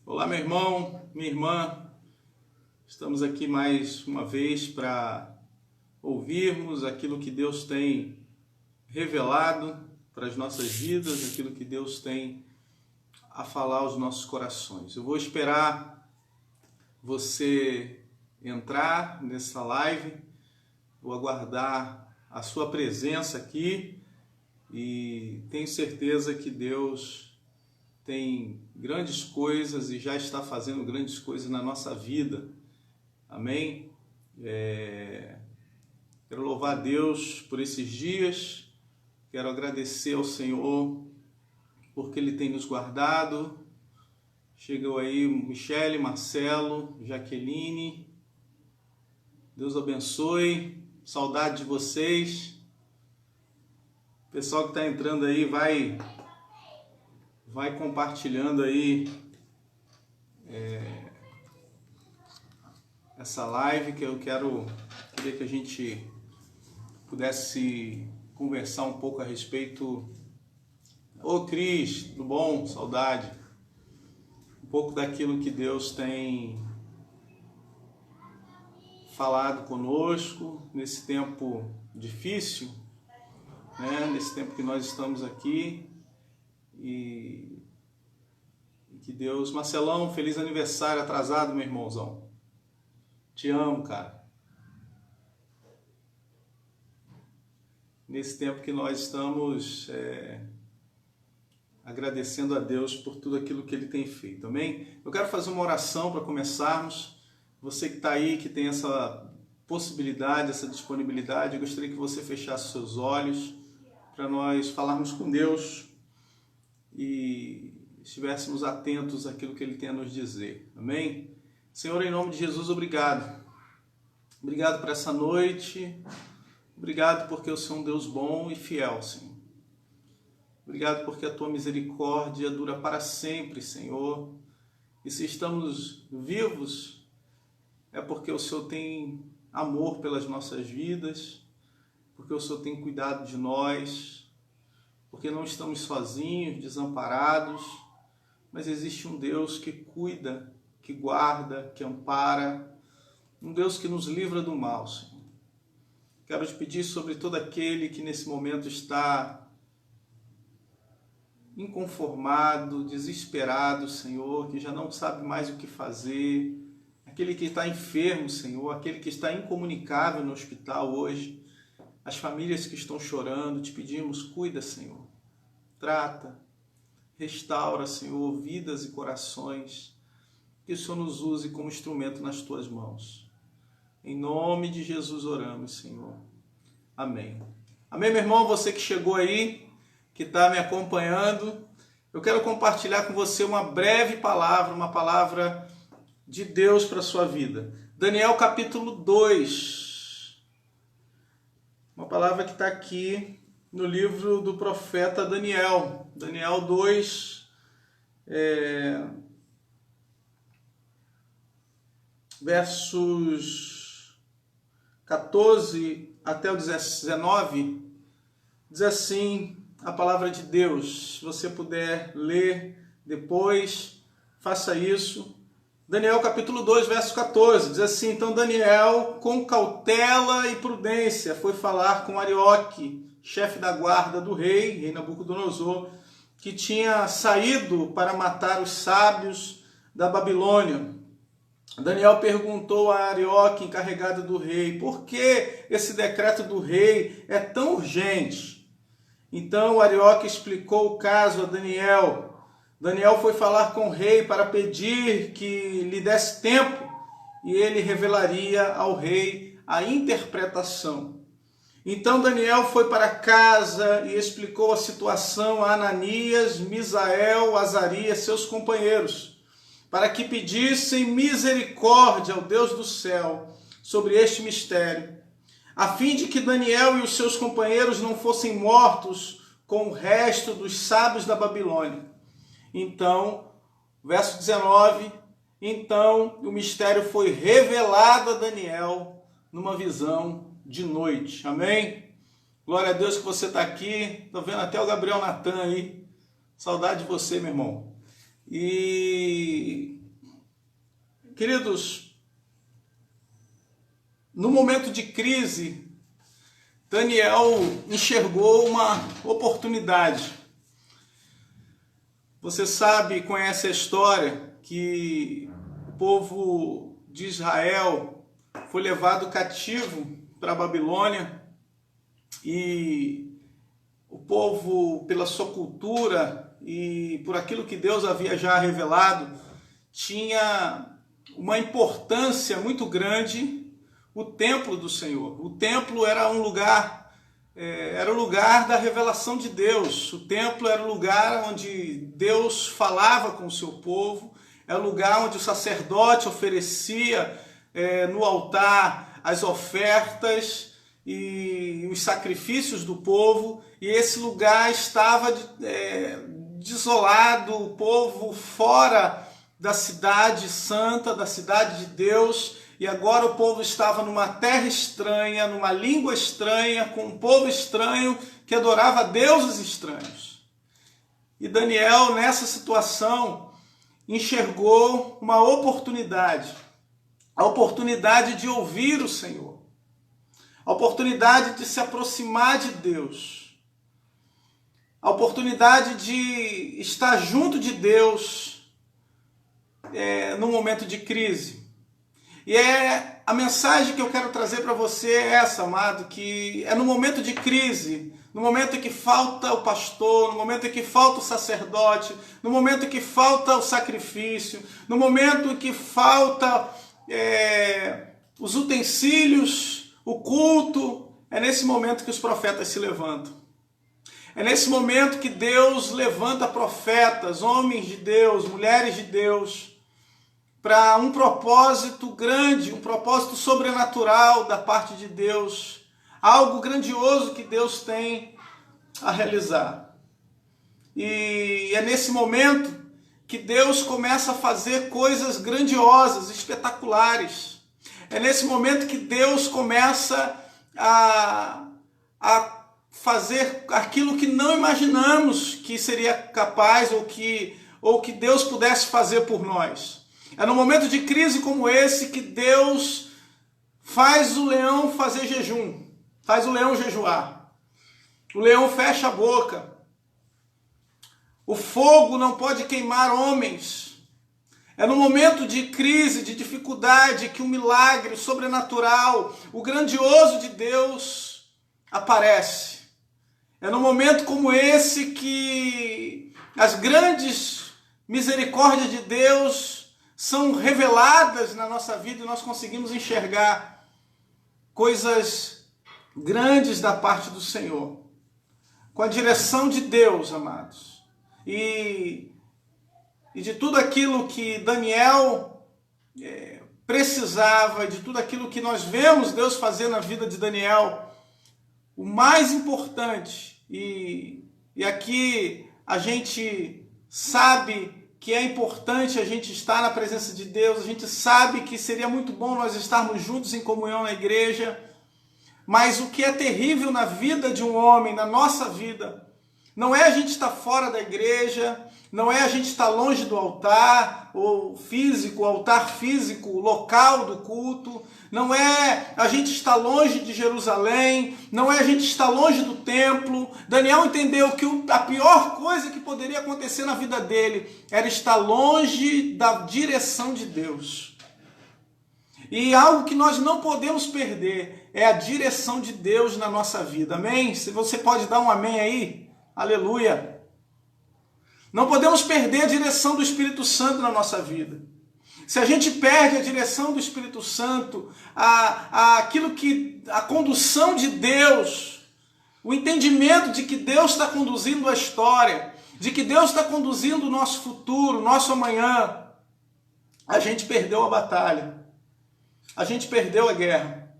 Olá, meu irmão, minha irmã, estamos aqui mais uma vez para ouvirmos aquilo que Deus tem revelado para as nossas vidas, aquilo que Deus tem a falar aos nossos corações. Eu vou esperar você entrar nessa live, vou aguardar a sua presença aqui e tenho certeza que Deus tem grandes coisas e já está fazendo grandes coisas na nossa vida. Amém? Quero louvar a Deus por esses dias. Quero agradecer ao Senhor porque Ele tem nos guardado. Chegou aí Michele, Marcelo, Jaqueline. Deus abençoe. Saudade de vocês. O pessoal que está entrando aí vai compartilhando aí essa live que eu queria que a gente pudesse conversar um pouco a respeito. Ô Cris, tudo bom? Saudade. Um pouco daquilo que Deus tem falado conosco nesse tempo difícil, né? Nesse tempo que nós estamos aqui. E que Deus... Marcelão, feliz aniversário atrasado, meu irmãozão. Te amo, cara. Nesse tempo que nós estamos agradecendo a Deus por tudo aquilo que Ele tem feito, amém? Eu quero fazer uma oração para começarmos. Você que está aí, que tem essa possibilidade, essa disponibilidade, eu gostaria que você fechasse seus olhos para nós falarmos com Deus e estivéssemos atentos àquilo que Ele tem a nos dizer. Amém? Senhor, em nome de Jesus, obrigado. Obrigado por essa noite. Obrigado porque o Senhor é um Deus bom e fiel, Senhor. Obrigado porque a Tua misericórdia dura para sempre, Senhor. E se estamos vivos, é porque o Senhor tem amor pelas nossas vidas, porque o Senhor tem cuidado de nós, porque não estamos sozinhos, desamparados, mas existe um Deus que cuida, que guarda, que ampara, um Deus que nos livra do mal, Senhor. Quero te pedir sobre todo aquele que nesse momento está inconformado, desesperado, Senhor, que já não sabe mais o que fazer, aquele que está enfermo, Senhor, aquele que está incomunicável no hospital hoje, as famílias que estão chorando, te pedimos, cuida, Senhor. Trata, restaura, Senhor, vidas e corações. Que o Senhor nos use como instrumento nas Tuas mãos. Em nome de Jesus oramos, Senhor. Amém. Amém, meu irmão? Você que chegou aí, que está me acompanhando, eu quero compartilhar com você uma breve palavra, uma palavra de Deus para a sua vida. Daniel capítulo 2. Uma palavra que está aqui no livro do profeta Daniel. Daniel 2, versos 14 até o 19, diz assim a palavra de Deus. Se você puder ler depois, faça isso. Daniel capítulo 2, verso 14, diz assim: Então Daniel, com cautela e prudência, foi falar com Arioque, chefe da guarda do rei Nabucodonosor, que tinha saído para matar os sábios da Babilônia. Daniel perguntou a Arioque, encarregado do rei, por que esse decreto do rei é tão urgente? Então Arioque explicou o caso a Daniel. Daniel foi falar com o rei para pedir que lhe desse tempo e ele revelaria ao rei a interpretação. Então Daniel foi para casa e explicou a situação a Ananias, Misael, Azarias, seus companheiros, para que pedissem misericórdia ao Deus do céu sobre este mistério, a fim de que Daniel e os seus companheiros não fossem mortos com o resto dos sábios da Babilônia. Então, verso 19, então o mistério foi revelado a Daniel numa visão de noite. Amém? Glória a Deus que você está aqui. Estou vendo até o Gabriel Natan aí. Saudade de você, meu irmão. E Queridos, no momento de crise, Daniel enxergou uma oportunidade. Você sabe, conhece a história que o povo de Israel foi levado cativo para a Babilônia e o povo, pela sua cultura e por aquilo que Deus havia já revelado, tinha uma importância muito grande o templo do Senhor. O templo era um lugar, era o lugar da revelação de Deus. O templo era o lugar onde Deus falava com o seu povo, era o lugar onde o sacerdote oferecia no altar as ofertas e os sacrifícios do povo, e esse lugar estava desolado, o povo fora da cidade santa, da cidade de Deus, e agora o povo estava numa terra estranha, numa língua estranha, com um povo estranho que adorava deuses estranhos. E Daniel, nessa situação, enxergou uma oportunidade, a oportunidade de ouvir o Senhor, a oportunidade de se aproximar de Deus, a oportunidade de estar junto de Deus num momento de crise. E a mensagem que eu quero trazer para você é essa, amado, que é no momento de crise, no momento em que falta o pastor, no momento em que falta o sacerdote, no momento em que falta o sacrifício, no momento em que falta os utensílios, o culto, é nesse momento que os profetas se levantam. É nesse momento que Deus levanta profetas, homens de Deus, mulheres de Deus, para um propósito grande, um propósito sobrenatural da parte de Deus, algo grandioso que Deus tem a realizar. E é nesse momento que Deus começa a fazer coisas grandiosas, espetaculares. É nesse momento que Deus começa a fazer aquilo que não imaginamos que seria capaz ou que Deus pudesse fazer por nós. É no momento de crise como esse que Deus faz o leão fazer jejum, faz o leão jejuar. O leão fecha a boca. O fogo não pode queimar homens. É no momento de crise, de dificuldade, que o milagre, o sobrenatural, o grandioso de Deus aparece. É no momento como esse que as grandes misericórdias de Deus são reveladas na nossa vida e nós conseguimos enxergar coisas grandes da parte do Senhor, com a direção de Deus, amados. E de tudo aquilo que Daniel precisava, de tudo aquilo que nós vemos Deus fazer na vida de Daniel, o mais importante, e aqui a gente sabe que é importante a gente estar na presença de Deus, a gente sabe que seria muito bom nós estarmos juntos em comunhão na igreja, mas o que é terrível na vida de um homem, na nossa vida, não é a gente estar fora da igreja, não é a gente estar longe do altar, ou físico, altar físico, local do culto, não é a gente estar longe de Jerusalém, não é a gente estar longe do templo. Daniel entendeu que a pior coisa que poderia acontecer na vida dele era estar longe da direção de Deus. E algo que nós não podemos perder é a direção de Deus na nossa vida, amém? Se você pode dar um amém aí, aleluia. Não podemos perder a direção do Espírito Santo na nossa vida. Se a gente perde a direção do Espírito Santo, a condução de Deus, o entendimento de que Deus está conduzindo a história, de que Deus está conduzindo o nosso futuro, o nosso amanhã, a gente perdeu a batalha, a gente perdeu a guerra,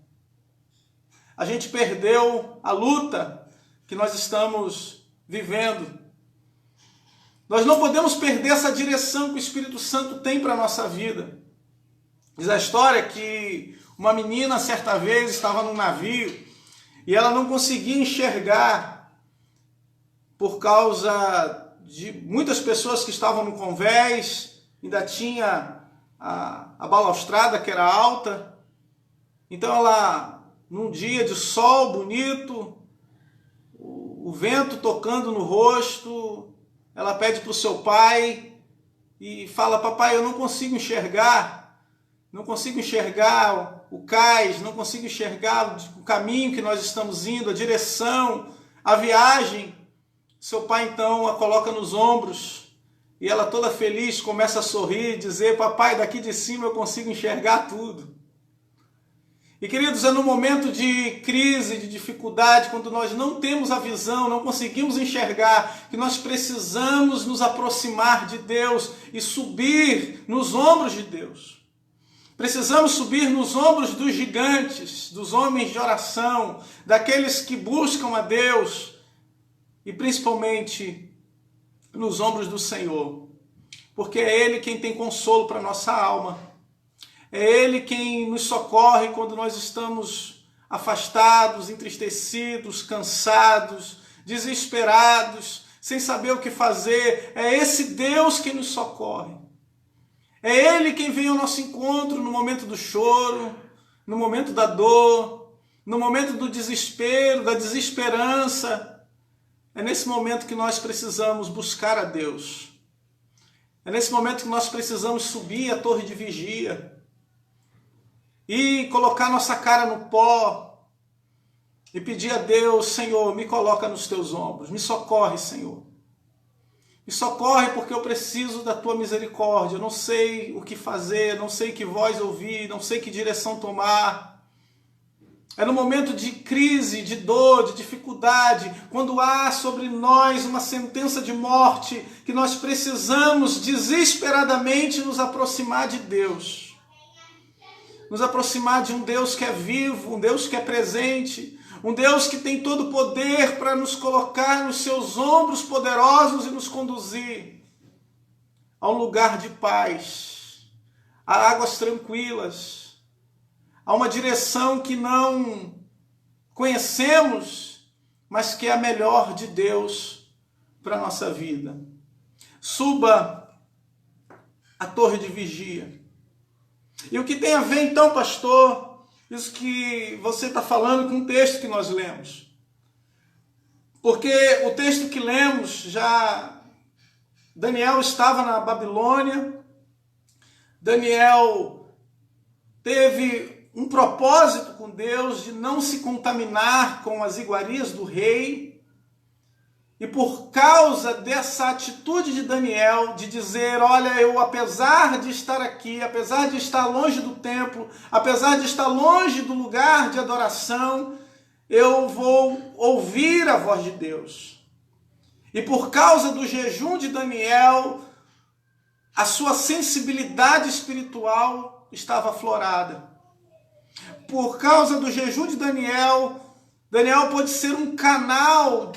a gente perdeu a luta que nós estamos vivendo. Nós não podemos perder essa direção que o Espírito Santo tem para a nossa vida. Diz a história que uma menina, certa vez, estava num navio e ela não conseguia enxergar por causa de muitas pessoas que estavam no convés, ainda tinha a balaustrada que era alta. Então ela, num dia de sol bonito, o vento tocando no rosto, ela pede para o seu pai e fala: papai, eu não consigo enxergar o cais, não consigo enxergar o caminho que nós estamos indo, a direção, a viagem. Seu pai então a coloca nos ombros e ela, toda feliz, começa a sorrir e dizer: papai, daqui de cima eu consigo enxergar tudo. E queridos, é no momento de crise, de dificuldade, quando nós não temos a visão, não conseguimos enxergar, que nós precisamos nos aproximar de Deus e subir nos ombros de Deus. Precisamos subir nos ombros dos gigantes, dos homens de oração, daqueles que buscam a Deus e principalmente nos ombros do Senhor, porque é Ele quem tem consolo para a nossa alma. É Ele quem nos socorre quando nós estamos afastados, entristecidos, cansados, desesperados, sem saber o que fazer. É esse Deus que nos socorre. É Ele quem vem ao nosso encontro no momento do choro, no momento da dor, no momento do desespero, da desesperança. É nesse momento que nós precisamos buscar a Deus. É nesse momento que nós precisamos subir a torre de vigia e colocar nossa cara no pó e pedir a Deus: Senhor, me coloca nos teus ombros, me socorre, Senhor. Me socorre porque eu preciso da tua misericórdia. Eu não sei o que fazer, não sei que voz ouvir, não sei que direção tomar. É no momento de crise, de dor, de dificuldade, quando há sobre nós uma sentença de morte, que nós precisamos desesperadamente nos aproximar de Deus. Nos aproximar de um Deus que é vivo, um Deus que é presente, um Deus que tem todo o poder para nos colocar nos seus ombros poderosos e nos conduzir a um lugar de paz, a águas tranquilas, a uma direção que não conhecemos, mas que é a melhor de Deus para a nossa vida. Suba a torre de vigia. E o que tem a ver então, pastor, isso que você está falando com o texto que nós lemos? Porque o texto que lemos, já Daniel estava na Babilônia, Daniel teve um propósito com Deus de não se contaminar com as iguarias do rei. E por causa dessa atitude de Daniel, de dizer: olha, eu apesar de estar aqui, apesar de estar longe do templo, apesar de estar longe do lugar de adoração, eu vou ouvir a voz de Deus. E por causa do jejum de Daniel, a sua sensibilidade espiritual estava aflorada. Por causa do jejum de Daniel, Daniel pôde ser um canal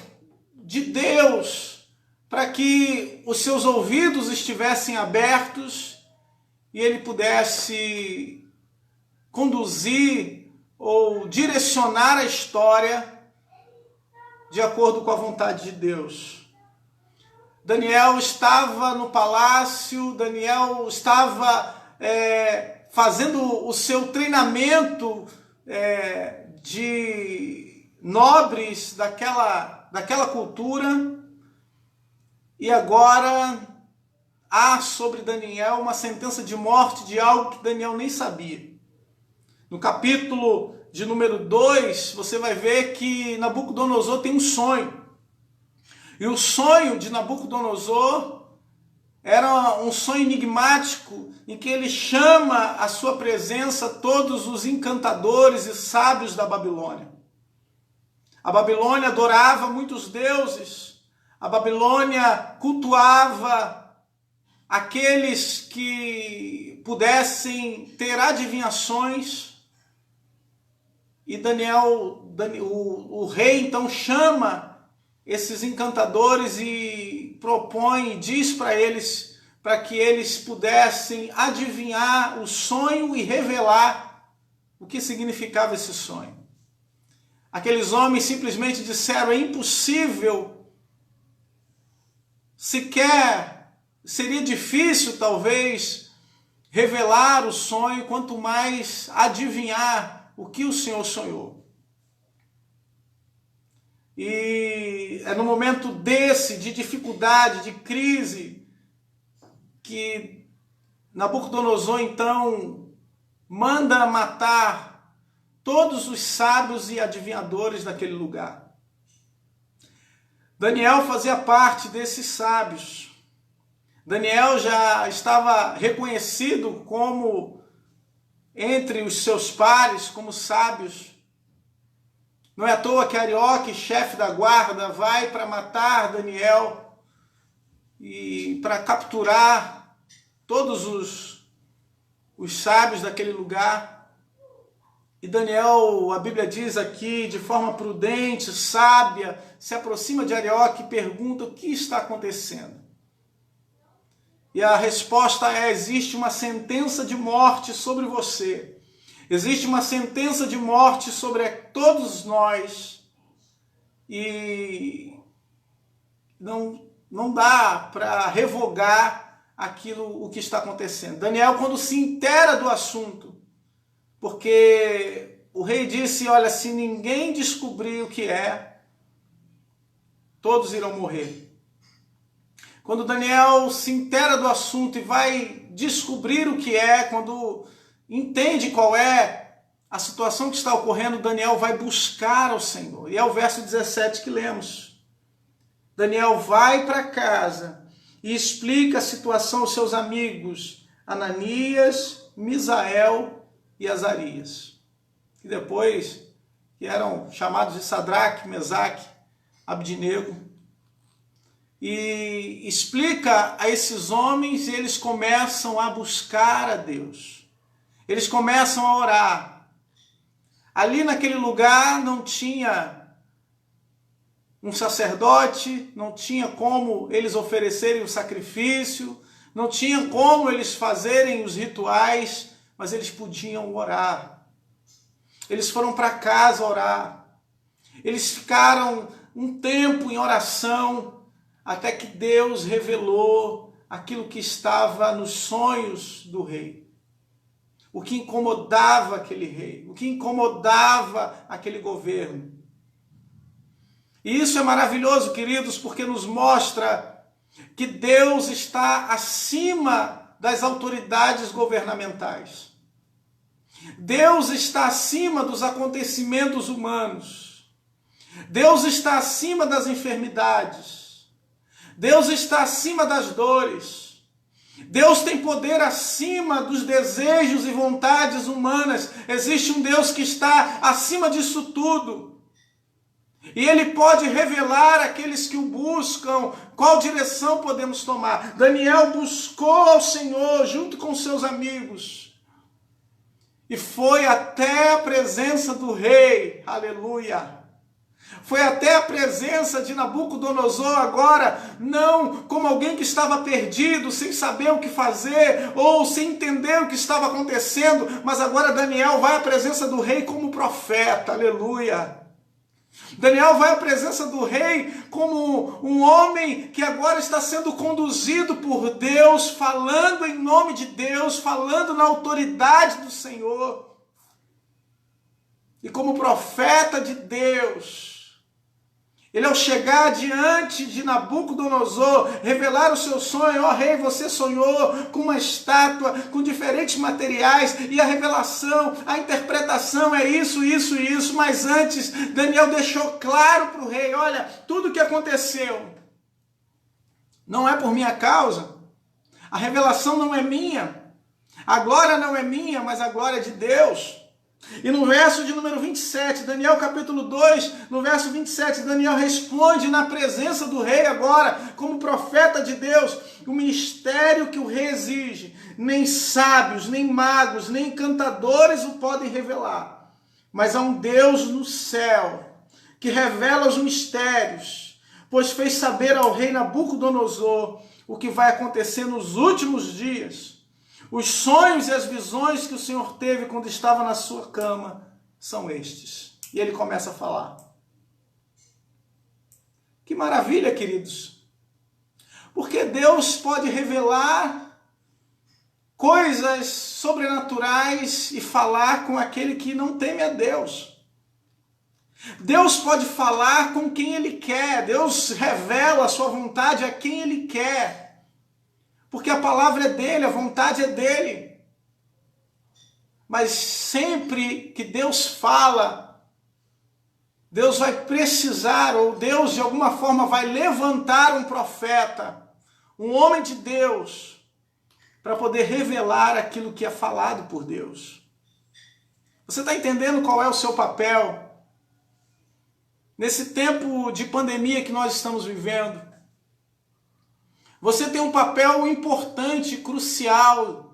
de Deus para que os seus ouvidos estivessem abertos e ele pudesse conduzir ou direcionar a história de acordo com a vontade de Deus. Daniel estava no palácio, Daniel estava fazendo o seu treinamento de nobres daquela cultura, e agora há sobre Daniel uma sentença de morte de algo que Daniel nem sabia. No capítulo de número 2, você vai ver que Nabucodonosor tem um sonho. E o sonho de Nabucodonosor era um sonho enigmático, em que ele chama à sua presença todos os encantadores e sábios da Babilônia. A Babilônia adorava muitos deuses. A Babilônia cultuava aqueles que pudessem ter adivinhações. E o rei então chama esses encantadores e propõe, diz para eles, para que eles pudessem adivinhar o sonho e revelar o que significava esse sonho. Aqueles homens simplesmente disseram: é impossível, sequer seria difícil talvez revelar o sonho, quanto mais adivinhar o que o Senhor sonhou. E é no momento desse, de dificuldade, de crise, que Nabucodonosor então manda matar todos os sábios e adivinhadores daquele lugar. Daniel fazia parte desses sábios. Daniel já estava reconhecido como, entre os seus pares, como sábios. Não é à toa que Arioque, chefe da guarda, vai para matar Daniel e para capturar todos os sábios daquele lugar. E Daniel, a Bíblia diz aqui, de forma prudente, sábia, se aproxima de Arioque e pergunta o que está acontecendo. E a resposta é: existe uma sentença de morte sobre você. Existe uma sentença de morte sobre todos nós. E não dá para revogar o que está acontecendo. Daniel, quando se inteira do assunto, porque o rei disse: olha, se ninguém descobrir o que é, todos irão morrer. Quando Daniel se inteira do assunto e vai descobrir o que é, quando entende qual é a situação que está ocorrendo, Daniel vai buscar ao Senhor. E é o verso 17 que lemos. Daniel vai para casa e explica a situação aos seus amigos Ananias, Misael e Azarias. E depois, que eram chamados de Sadraque, Mesaque, Abdinego. E explica a esses homens, e eles começam a buscar a Deus. Eles começam a orar. Ali naquele lugar não tinha um sacerdote, não tinha como eles oferecerem o sacrifício, não tinha como eles fazerem os rituais, mas eles podiam orar. Eles foram para casa orar. Eles ficaram um tempo em oração, até que Deus revelou aquilo que estava nos sonhos do rei. O que incomodava aquele rei, o que incomodava aquele governo. E isso é maravilhoso, queridos, porque nos mostra que Deus está acima das autoridades governamentais. Deus está acima dos acontecimentos humanos. Deus está acima das enfermidades. Deus está acima das dores. Deus tem poder acima dos desejos e vontades humanas. Existe um Deus que está acima disso tudo. E Ele pode revelar àqueles que o buscam qual direção podemos tomar. Daniel buscou ao Senhor junto com seus amigos. E foi até a presença do rei. Aleluia! Foi até a presença de Nabucodonosor agora, não como alguém que estava perdido, sem saber o que fazer, ou sem entender o que estava acontecendo, mas agora Daniel vai à presença do rei como profeta, aleluia. Daniel vai à presença do rei como um homem que agora está sendo conduzido por Deus, falando em nome de Deus, falando na autoridade do Senhor. E como profeta de Deus, ele, ao chegar diante de Nabucodonosor, revelar o seu sonho: ó rei, você sonhou com uma estátua, com diferentes materiais, e a revelação, a interpretação é isso, isso e isso. Mas antes, Daniel deixou claro para o rei: olha, tudo o que aconteceu não é por minha causa, a revelação não é minha, a glória não é minha, mas a glória é de Deus. E no verso de número 27, Daniel capítulo 2, no verso 27, Daniel responde na presença do rei agora, como profeta de Deus, o ministério que o rei exige. Nem sábios, nem magos, nem encantadores o podem revelar. Mas há um Deus no céu que revela os mistérios, pois fez saber ao rei Nabucodonosor o que vai acontecer nos últimos dias. Os sonhos e as visões que o Senhor teve quando estava na sua cama são estes. E ele começa a falar. Que maravilha, queridos. Porque Deus pode revelar coisas sobrenaturais e falar com aquele que não teme a Deus. Deus pode falar com quem Ele quer. Deus revela a sua vontade a quem Ele quer. Porque a palavra é dele, a vontade é dele. Mas sempre que Deus fala, Deus vai precisar, ou Deus de alguma forma vai levantar um profeta, um homem de Deus, para poder revelar aquilo que é falado por Deus. Você está entendendo qual é o seu papel? Nesse tempo de pandemia que nós estamos vivendo, você tem um papel importante, crucial,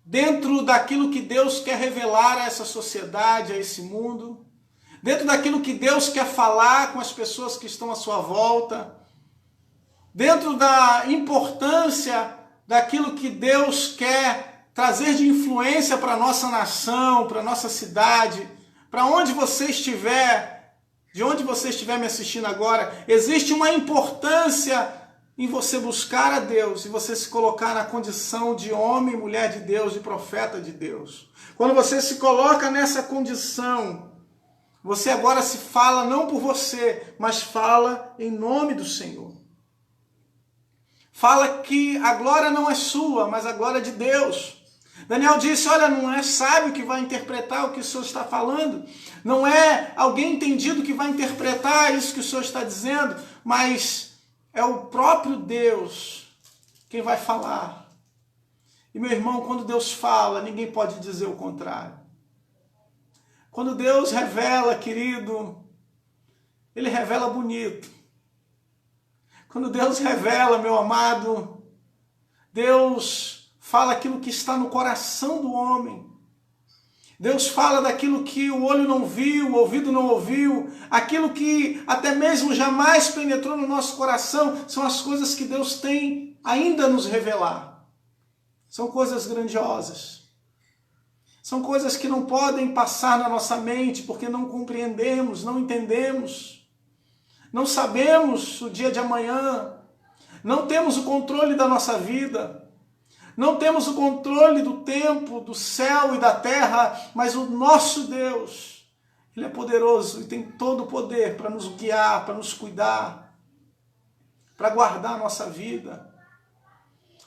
dentro daquilo que Deus quer revelar a essa sociedade, a esse mundo, dentro daquilo que Deus quer falar com as pessoas que estão à sua volta, dentro da importância daquilo que Deus quer trazer de influência para a nossa nação, para a nossa cidade, para onde você estiver, de onde você estiver me assistindo agora, existe uma importância em você buscar a Deus e você se colocar na condição de homem, mulher de Deus, de profeta de Deus. Quando você se coloca nessa condição, você agora se fala não por você, mas fala em nome do Senhor. Fala que a glória não é sua, mas a glória é de Deus. Daniel disse, olha, não é sábio que vai interpretar o que o Senhor está falando, não é alguém entendido que vai interpretar isso que o Senhor está dizendo, mas é o próprio Deus quem vai falar. E meu irmão, quando Deus fala, ninguém pode dizer o contrário. Quando Deus revela, querido, Ele revela bonito. Quando Deus revela, meu amado, Deus fala aquilo que está no coração do homem. Deus fala daquilo que o olho não viu, o ouvido não ouviu, aquilo que até mesmo jamais penetrou no nosso coração, são as coisas que Deus tem ainda a nos revelar. São coisas grandiosas. São coisas que não podem passar na nossa mente, porque não compreendemos, não entendemos. Não sabemos o dia de amanhã. Não temos o controle da nossa vida. Não temos o controle do tempo, do céu e da terra, mas o nosso Deus, Ele é poderoso e tem todo o poder para nos guiar, para nos cuidar, para guardar a nossa vida,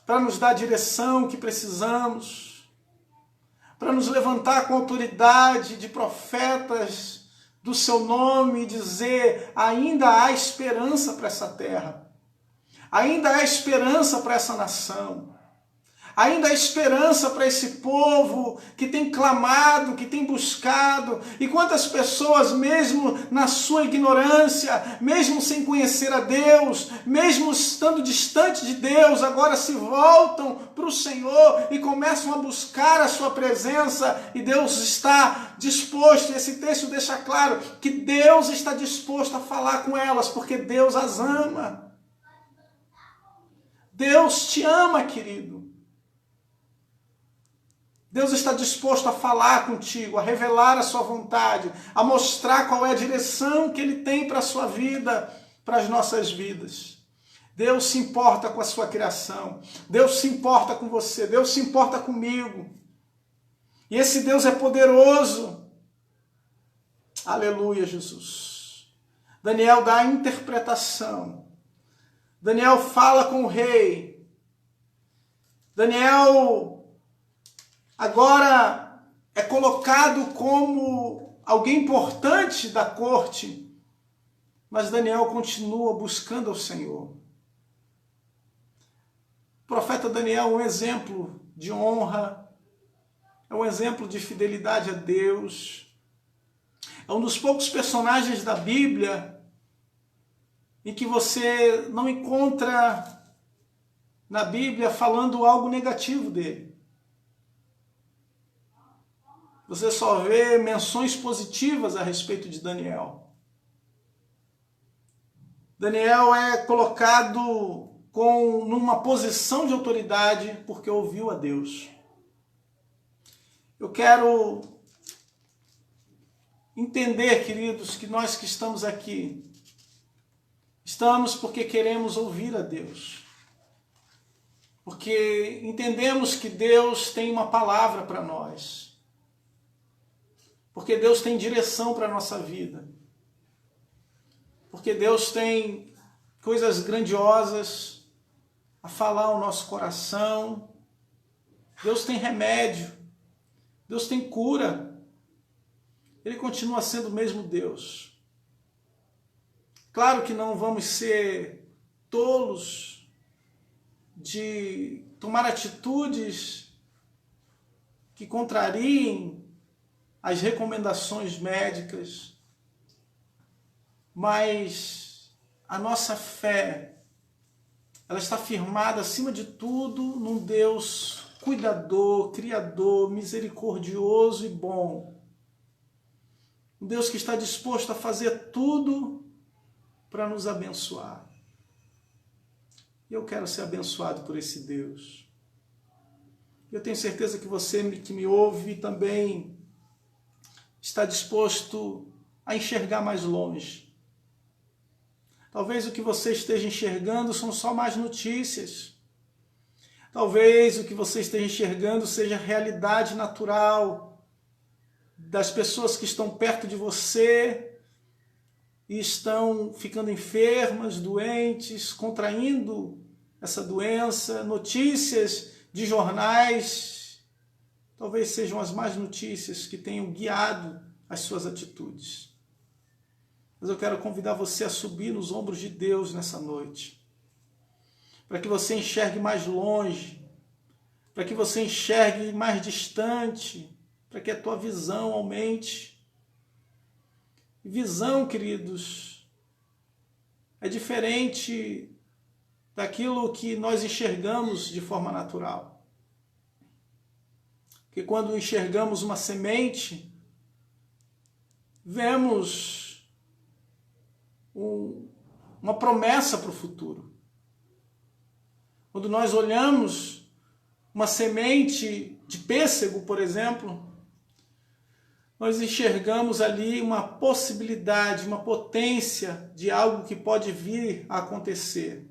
para nos dar a direção que precisamos, para nos levantar com autoridade de profetas do seu nome e dizer, ainda há esperança para essa terra, ainda há esperança para essa nação. Ainda há esperança para esse povo que tem clamado, que tem buscado. E quantas pessoas, mesmo na sua ignorância, mesmo sem conhecer a Deus, mesmo estando distante de Deus, agora se voltam para o Senhor e começam a buscar a sua presença. E Deus está disposto, e esse texto deixa claro, que Deus está disposto a falar com elas, porque Deus as ama. Deus te ama, querido. Deus está disposto a falar contigo, a revelar a sua vontade, a mostrar qual é a direção que Ele tem para a sua vida, para as nossas vidas. Deus se importa com a sua criação, Deus se importa com você, Deus se importa comigo. E esse Deus é poderoso. Aleluia, Jesus. Daniel dá a interpretação. Daniel fala com o rei. Daniel agora é colocado como alguém importante da corte, mas Daniel continua buscando ao Senhor. O profeta Daniel é um exemplo de honra, é um exemplo de fidelidade a Deus, é um dos poucos personagens da Bíblia em que você não encontra na Bíblia falando algo negativo dele. Você só vê menções positivas a respeito de Daniel. Daniel é colocado numa posição de autoridade porque ouviu a Deus. Eu quero entender, queridos, que nós que estamos aqui, estamos porque queremos ouvir a Deus. porque entendemos que Deus tem uma palavra para nós, porque Deus tem direção para a nossa vida, porque Deus tem coisas grandiosas a falar ao nosso coração. Deus tem remédio, Deus tem cura, Ele continua sendo o mesmo Deus. Claro que não vamos ser tolos de tomar atitudes que contrariem as recomendações médicas, mas a nossa fé, ela está firmada acima de tudo num Deus cuidador, criador, misericordioso e bom. Um Deus que está disposto a fazer tudo para nos abençoar. E eu quero ser abençoado por esse Deus. Eu tenho certeza que você que me ouve também está disposto a enxergar mais longe. Talvez o que você esteja enxergando são só mais notícias. Talvez o que você esteja enxergando seja a realidade natural das pessoas que estão perto de você e estão ficando enfermas, doentes, contraindo essa doença. Notícias de jornais talvez sejam as más notícias que tenham guiado as suas atitudes. Mas eu quero convidar você a subir nos ombros de Deus nessa noite, para que você enxergue mais longe, para que você enxergue mais distante, para que a tua visão aumente. Visão, queridos, é diferente daquilo que nós enxergamos de forma natural. Porque quando enxergamos uma semente, vemos uma promessa para o futuro. Quando nós olhamos uma semente de pêssego, por exemplo, nós enxergamos ali uma possibilidade, uma potência de algo que pode vir a acontecer.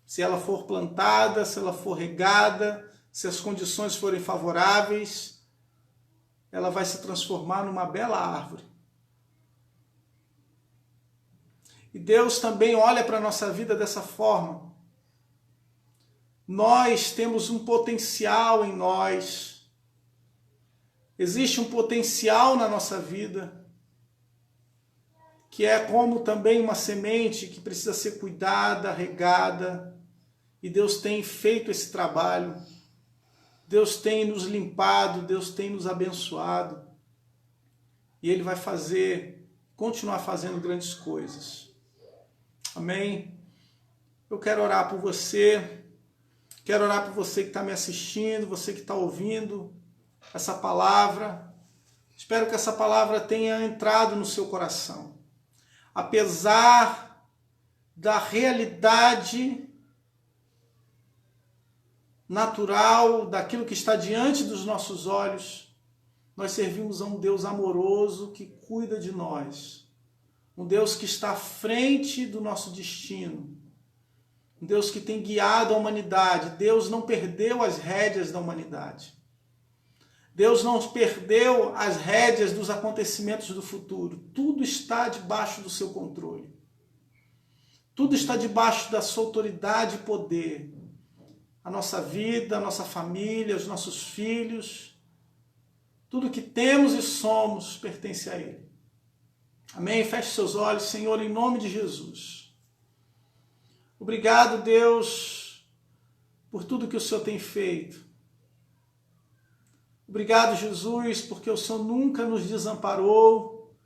Se ela for plantada, se ela for regada, se as condições forem favoráveis, ela vai se transformar numa bela árvore. E Deus também olha para a nossa vida dessa forma. Nós temos um potencial em nós. Existe um potencial na nossa vida, que é como também uma semente que precisa ser cuidada, regada. E Deus tem feito esse trabalho. Deus tem nos limpado, Deus tem nos abençoado. E Ele vai continuar fazendo grandes coisas. Amém? Eu quero orar por você. Quero orar por você que está me assistindo, você que está ouvindo essa palavra. Espero que essa palavra tenha entrado no seu coração. Apesar da realidade natural, daquilo que está diante dos nossos olhos, nós servimos a um Deus amoroso que cuida de nós. Um Deus que está à frente do nosso destino. Um Deus que tem guiado a humanidade. Deus não perdeu as rédeas da humanidade. Deus não perdeu as rédeas dos acontecimentos do futuro. Tudo está debaixo do seu controle. Tudo está debaixo da sua autoridade e poder. A nossa vida, a nossa família, os nossos filhos, tudo que temos e somos pertence a Ele. Amém? Feche seus olhos, Senhor, em nome de Jesus. Obrigado, Deus, por tudo que o Senhor tem feito. Obrigado, Jesus, porque o Senhor nunca nos desamparou.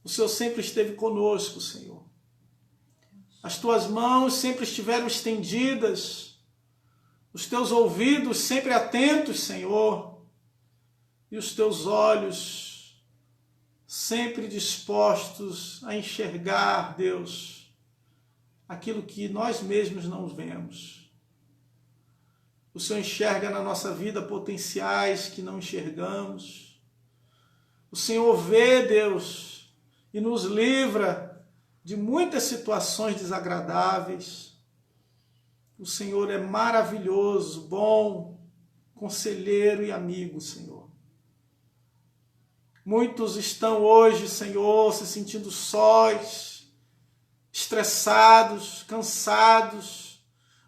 O Senhor sempre esteve conosco, Senhor. As tuas mãos sempre estiveram estendidas, os teus ouvidos sempre atentos, Senhor, e os teus olhos sempre dispostos a enxergar, Deus, aquilo que nós mesmos não vemos. O Senhor enxerga na nossa vida potenciais que não enxergamos. O Senhor vê, Deus, e nos livra de muitas situações desagradáveis. O Senhor é maravilhoso, bom, conselheiro e amigo, Senhor. Muitos estão hoje, Senhor, se sentindo sós, estressados, cansados.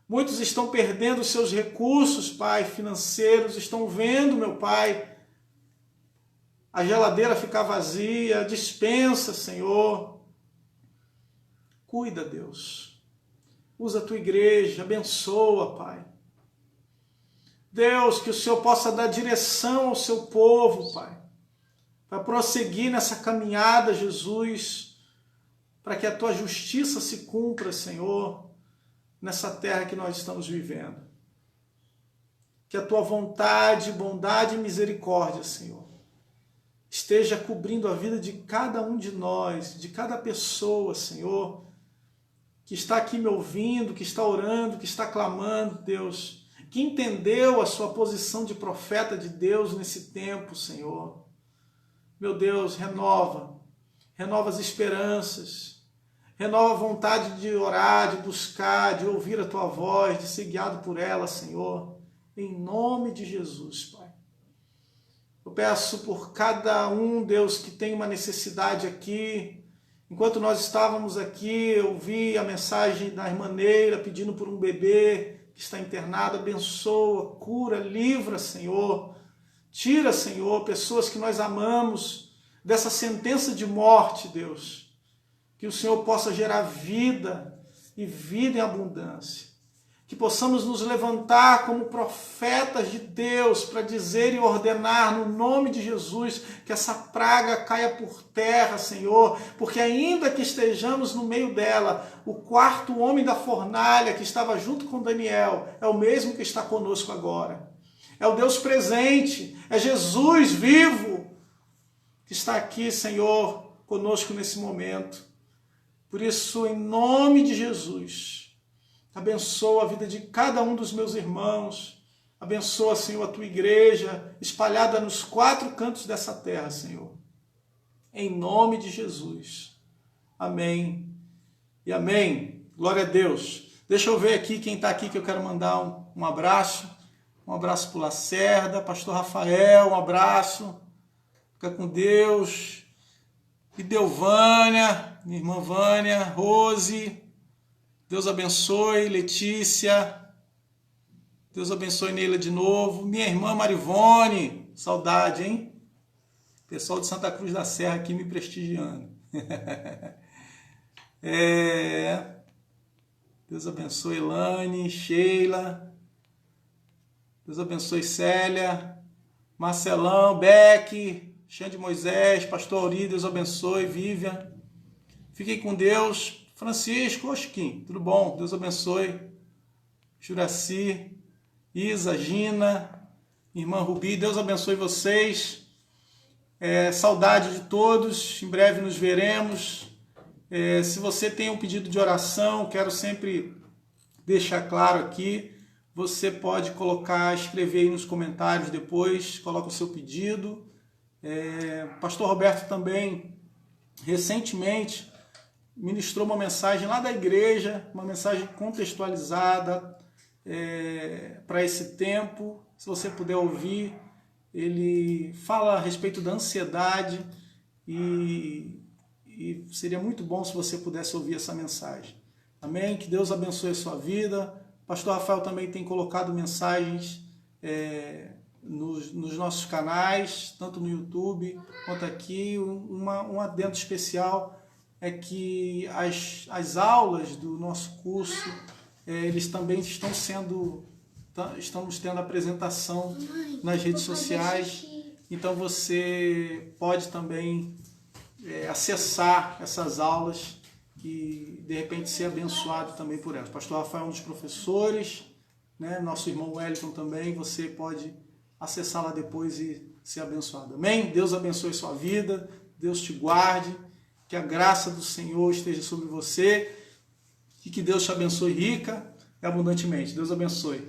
Muitos estão perdendo seus recursos, Pai, financeiros, estão vendo, meu Pai, a geladeira ficar vazia, a despensa, Senhor. Cuida, Deus. Usa a tua igreja, abençoa, Pai. Deus, que o Senhor possa dar direção ao seu povo, Pai, para prosseguir nessa caminhada, Jesus, para que a tua justiça se cumpra, Senhor, nessa terra que nós estamos vivendo. Que a tua vontade, bondade e misericórdia, Senhor, esteja cobrindo a vida de cada um de nós, de cada pessoa, Senhor, que está aqui me ouvindo, que está orando, que está clamando, Deus, que entendeu a sua posição de profeta de Deus nesse tempo, Senhor. Meu Deus, renova as esperanças, renova a vontade de orar, de buscar, de ouvir a tua voz, de ser guiado por ela, Senhor, em nome de Jesus, Pai. Eu peço por cada um, Deus, que tem uma necessidade aqui. Enquanto nós estávamos aqui, eu vi a mensagem da irmã Neira pedindo por um bebê que está internado. Abençoa, cura, livra, Senhor. Tira, Senhor, pessoas que nós amamos dessa sentença de morte, Deus. Que o Senhor possa gerar vida e vida em abundância. Que possamos nos levantar como profetas de Deus para dizer e ordenar no nome de Jesus que essa praga caia por terra, Senhor, porque ainda que estejamos no meio dela, o quarto homem da fornalha que estava junto com Daniel é o mesmo que está conosco agora. É o Deus presente, é Jesus vivo que está aqui, Senhor, conosco nesse momento. Por isso, em nome de Jesus, abençoa a vida de cada um dos meus irmãos. Abençoa, Senhor, a tua igreja espalhada nos 4 cantos dessa terra, Senhor. Em nome de Jesus. Amém e amém. Glória a Deus. Deixa eu ver aqui quem está aqui que eu quero mandar um abraço. Um abraço para o Lacerda, pastor Rafael, um abraço. Fica com Deus. E Delvânia, minha irmã Vânia, Rose. Deus abençoe, Letícia. Deus abençoe Neila de novo. Minha irmã Marivone. Saudade, hein? Pessoal de Santa Cruz da Serra aqui me prestigiando. Deus abençoe Elane, Sheila. Deus abençoe Célia. Marcelão, Beck, Xande Moisés, Pastor Auri, Deus abençoe, Vivian. Fiquem com Deus. Francisco, Chiquinho, tudo bom? Deus abençoe. Juraci, Isa, Gina, irmã Rubi, Deus abençoe vocês. Saudade de todos, em breve nos veremos. Se você tem um pedido de oração, quero sempre deixar claro aqui, você pode escrever aí nos comentários depois, coloca o seu pedido. Pastor Roberto também, recentemente, ministrou uma mensagem lá da igreja, uma mensagem contextualizada para esse tempo. Se você puder ouvir, ele fala a respeito da ansiedade e seria muito bom se você pudesse ouvir essa mensagem. Amém? Que Deus abençoe a sua vida. Pastor Rafael também tem colocado mensagens nos nossos canais, tanto no YouTube quanto aqui. Um adendo especial é que as aulas do nosso curso, eles também estamos tendo apresentação nas redes sociais, então você pode também acessar essas aulas e de repente ser abençoado também por elas. Pastor Rafael é um dos professores, né? Nosso irmão Wellington também, você pode acessar lá depois e ser abençoado. Amém? Deus abençoe sua vida, Deus te guarde, que a graça do Senhor esteja sobre você e que Deus te abençoe rica e abundantemente. Deus abençoe.